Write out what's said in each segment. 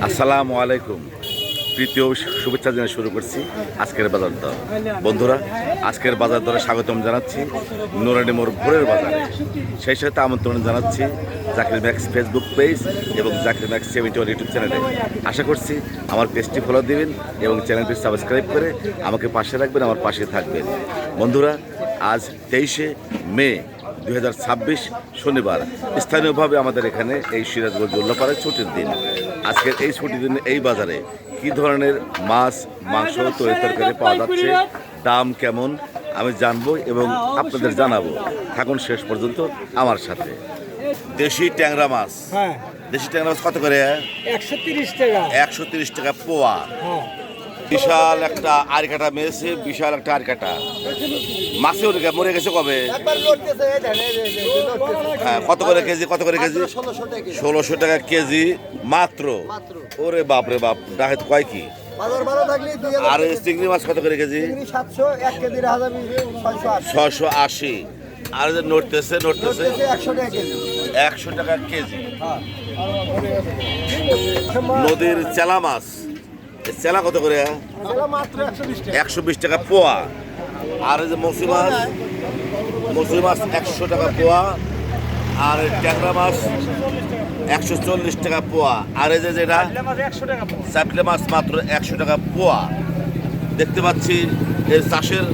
আসসালামু আলাইকুম। তৃতীয় শুভেচ্ছা জানিয়ে শুরু করছি আজকের বাজার দর। বন্ধুরা, আজকের বাজার দরে স্বাগতম জানাচ্ছি নুরানি মোড় ভোরের বাজারে। সেই সাথে আমন্ত্রণ জানাচ্ছি জাকির ম্যাক্স ফেসবুক পেজ এবং জাকির ম্যাক্স 71 ইউটিউব চ্যানেলে। আশা করছি আমার পেজটি ফলো দিবেন এবং চ্যানেলটি সাবস্ক্রাইব করে আমাকে পাশে রাখবেন, আমার পাশে থাকবেন। বন্ধুরা, আজ 23শে মে 2026 শনিবার। স্থানীয়ভাবে আমাদের এখানে এই সিরাজগঞ্জ উল্লাপাড়ায় ছুটির দিন। আজকের এই ছুটির দিনে এই বাজারে কী ধরনের মাছ, মাংস, তরকারি পাওয়া যাচ্ছে, দাম কেমন আমি জানবো এবং আপনাদের জানাবো। থাকুন শেষ পর্যন্ত আমার সাথে। দেশি ট্যাংরা মাছ, দেশি ট্যাংরা মাছ কত করে? 130 টাকা। 130 টাকা পোয়া। বিশাল একটা আরকাটা মেরেছে, বিশাল একটা আরকাটা মাছে মরে গেছে কবে? হ্যাঁ, কত করে কেজি? কত করে কেজি? 1600 টাকা কেজি মাত্র। ওরে বাপ রে বাপ, ডাকে তো কয় কি। আর চিংড়ি মাছ কত করে কেজি? 680। আর যে নড়তেছে 100 টাকা কেজি। নদীর চেলা মাছ, চেলা কত করে? 120 টাকা পোয়া। আর এই যে মৌসুমি মাছ 100 টাকা পোয়া। আর ট্যাংরা মাছ 140 টাকা পোয়া। আর এই যে যেটা চাপলে মাছ মাত্র 100 টাকা পোয়া। দেখতে পাচ্ছি এই চাষের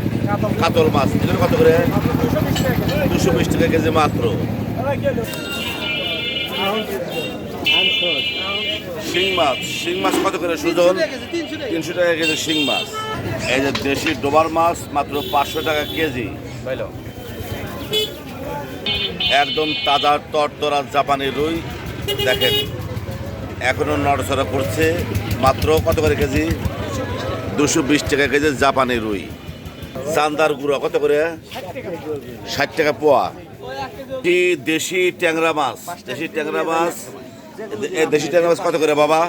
কাতল মাছ, এগুলো কত করে? 220 টাকা কেজি মাত্র। শিং মাছ কত করে সুজন? 300 টাকা কেজি শিং মাছ। এই যে দেশি ডোবার মাছ মাত্র 500 টাকা কেজি। একদম তাজা তরতরা জাপানি রুই, দেখেন এখনো নড়াচড়া করছে। মাত্র কত করে কেজি? 220 টাকা কেজি জাপানি রুই। চান্দার গুঁড়া কত করে? 60 টাকা পোয়া। দেশি ট্যাংরা মাছ কত করে বাবা?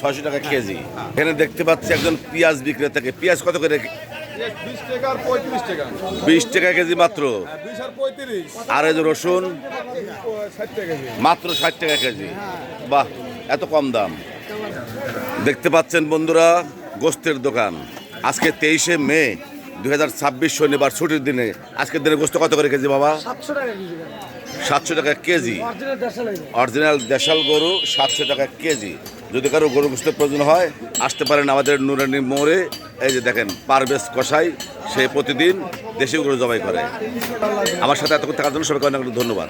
600 টাকা কেজি। এখানে দেখতে পাচ্ছি একজন পেঁয়াজ বিক্রেতাকে। পেঁয়াজ কত করে? 20 টাকা কেজি মাত্র। আর এই যে রসুন মাত্র 60 টাকা কেজি। বাহ, এত কম দাম। দেখতে পাচ্ছেন বন্ধুরা, গোস্তের দোকান। আজকে 23শে মে 2026 শনিবার, ছুটির দিনে। আজকের দিনে গোস্ত কত করে কেজি বাবা? 700 টাকা কেজি। অরিজিনাল দেশাল গরু 700 টাকা কেজি। যদি কারো গরু গোস্তের প্রয়োজন হয় আসতে পারেন আমাদের নুরানি মোড়ে। এই যে দেখেন পারভেজ কসাই, সে প্রতিদিন দেশি গরু জবাই করে। আমার সাথে এতক্ষণ থাকার জন্য সবাইকে অনেক ধন্যবাদ।